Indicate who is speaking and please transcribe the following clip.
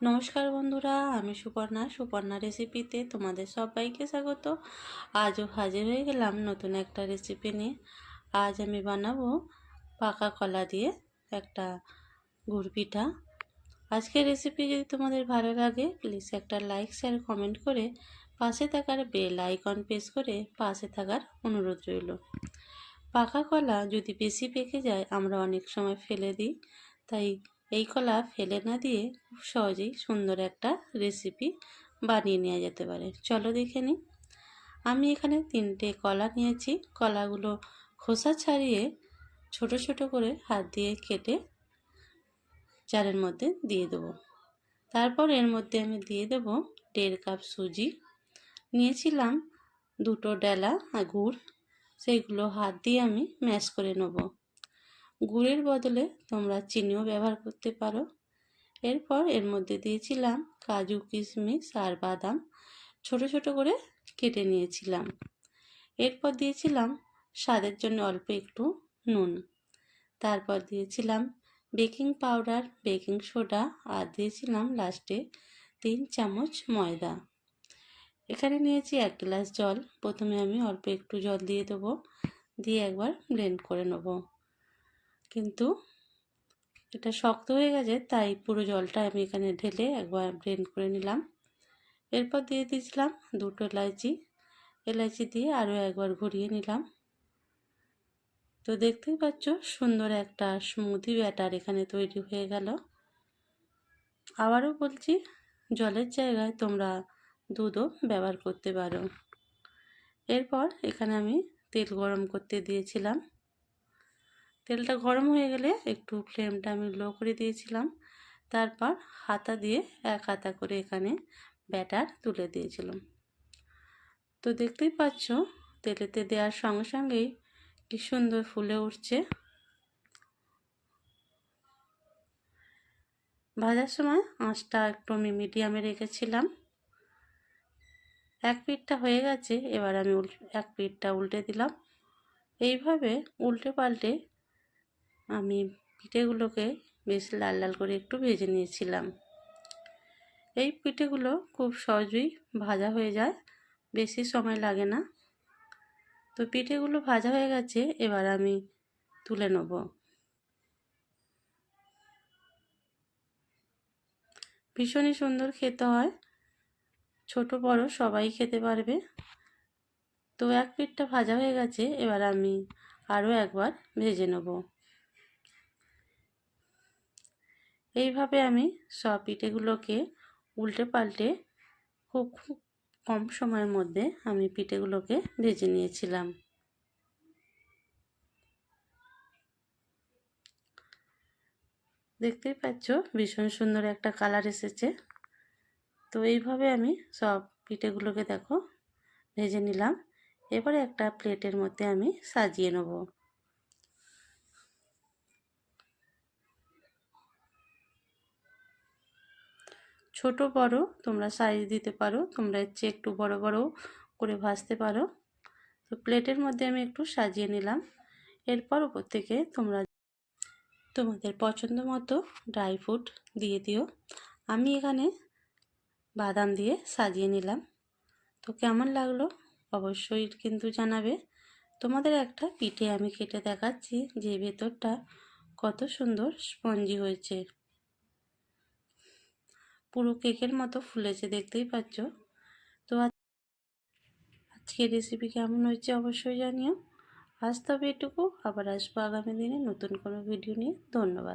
Speaker 1: নমস্কার বন্ধুরা, আমি সুপর্ণা রেসিপিতে তোমাদের সবাইকে স্বাগত। আজও হাজির হয়ে গেলাম নতুন একটা রেসিপি নিয়ে। আজ আমি বানাবো পাকা কলা দিয়ে একটা গুড় পিঠা। আজকের রেসিপি যদি তোমাদের ভালো লাগে প্লিজ একটা লাইক শেয়ার কমেন্ট করে পাশে থাকার বেল আইকন প্রেস করে পাশে থাকার অনুরোধ রইল। পাকা কলা যদি বেশি পেকে যায় আমরা অনেক সময় ফেলে দিই, তাই এই কলা ফেলে না দিয়ে খুব সহজেই সুন্দর একটা রেসিপি বানিয়ে নেওয়া যেতে পারে। চলো দেখে নিই। আমি এখানে 3টে কলা নিয়েছি। কলাগুলো খোসা ছাড়িয়ে ছোট ছোট করে হাত দিয়ে কেটে জারের মধ্যে দিয়ে দেবো। তারপর এর মধ্যে আমি দিয়ে দেবো 1.5 কাপ সুজি। নিয়েছিলাম 2টো ডেলা গুড়, সেইগুলো হাত দিয়ে আমি ম্যাশ করে নেব। গুড়ের বদলে তোমরা চিনিও ব্যবহার করতে পারো। এরপর এর মধ্যে দিয়েছিলাম কাজু কিশমিশ আর বাদাম, ছোট ছোট করে কেটে নিয়েছিলাম। এরপর দিয়েছিলাম স্বাদের জন্য অল্প একটু নুন। তারপর দিয়েছিলাম বেকিং পাউডার, বেকিং সোডা আর দিয়েছিলাম লাস্টে 3 চামচ ময়দা। এখানে নিয়েছি 1 গ্লাস জল। প্রথমে আমি অল্প একটু জল দিয়ে দেবো, দিয়ে একবার ব্লেন্ড করে নেব। কিন্তু এটা শক্ত হয়ে গেছে, তাই পুরো জলটা আমি এখানে ঢেলে একবার ব্লেন্ড করে নিলাম। এরপর দিয়ে দিয়েছিলাম 2টো এলাচি দিয়ে আরও একবার ঘুরিয়ে নিলাম। তো দেখতেই পাচ্ছ সুন্দর একটা স্মুদি ব্যাটার এখানে তৈরি হয়ে গেল। আবারও বলছি, জলের জায়গায় তোমরা দুধও ব্যবহার করতে পারো। এরপর এখানে আমি তেল গরম করতে দিয়েছিলাম। তেলটা গরম হয়ে গেলে একটু ফ্লেমটা আমি লো করে দিয়েছিলাম। তারপর হাতা দিয়ে এক হাতা করে এখানে ব্যাটার তুলে দিয়েছিলাম। তো দেখতেই পাচ্ছ তেলেতে দেওয়ার সঙ্গে সঙ্গেই কি সুন্দর ফুলে উঠছে। ভাজার সময় আঁচটা একটু আমি মিডিয়ামে রেখেছিলাম। এক পিঠটা হয়ে গেছে, এবার আমি এক পিঠটা উল্টে দিলাম। এইভাবে উল্টে পাল্টে আমি পিঠেগুলোকে বেশ লাল লাল করে একটু ভেজে নিয়েছিলাম। এই পিঠেগুলো খুব সহজেই ভাজা হয়ে যায়, বেশি সময় লাগে না। তো পিঠেগুলো ভাজা হয়ে গেছে, এবার আমি তুলে নেব। ভীষণই সুন্দর খেতে হয়, ছোট বড় সবাই খেতে পারবে। তো এক পিঠটা ভাজা হয়ে গেছে, এবার আমি আরও একবার ভেজে নেব। এইভাবে আমি সব পিঠেগুলোকে উল্টে পাল্টে খুব কম সময়ের মধ্যে আমি পিঠেগুলোকে ভেজে নিয়েছিলাম। দেখতেই পাচ্ছ ভীষণ সুন্দর একটা কালার এসেছে। তো এইভাবে আমি সব পিঠেগুলোকে দেখো ভেজে নিলাম। এবারে একটা প্লেটের মধ্যে আমি সাজিয়ে নেব। ছোট বড় তোমরা সাইজ দিতে পারো, তোমরা ইচ্ছে একটু বড় বড় করে ভাজতে পারো। তো প্লেটের মধ্যে আমি একটু সাজিয়ে নিলাম। এরপর উপর থেকে তোমরা তোমাদের পছন্দ মতো ড্রাই ফ্রুট দিয়ে দিও। আমি এখানে বাদাম দিয়ে সাজিয়ে নিলাম। তো কেমন লাগলো অবশ্যই কিন্তু জানাবে। তোমাদের একটা পিঠে আমি কেটে দেখাচ্ছি যে ভেতরটা কত সুন্দর স্পঞ্জি হয়েছে, পুরো কেকের মতো ফুলেছে, দেখতেই পাচ্ছ। তো আজকের রেসিপি কেমন হয়েছে অবশ্যই জানিও। আজ তবে এটুকু, আবার আসবো আগামী দিনে নতুন কোনো ভিডিও নিয়ে। ধন্যবাদ।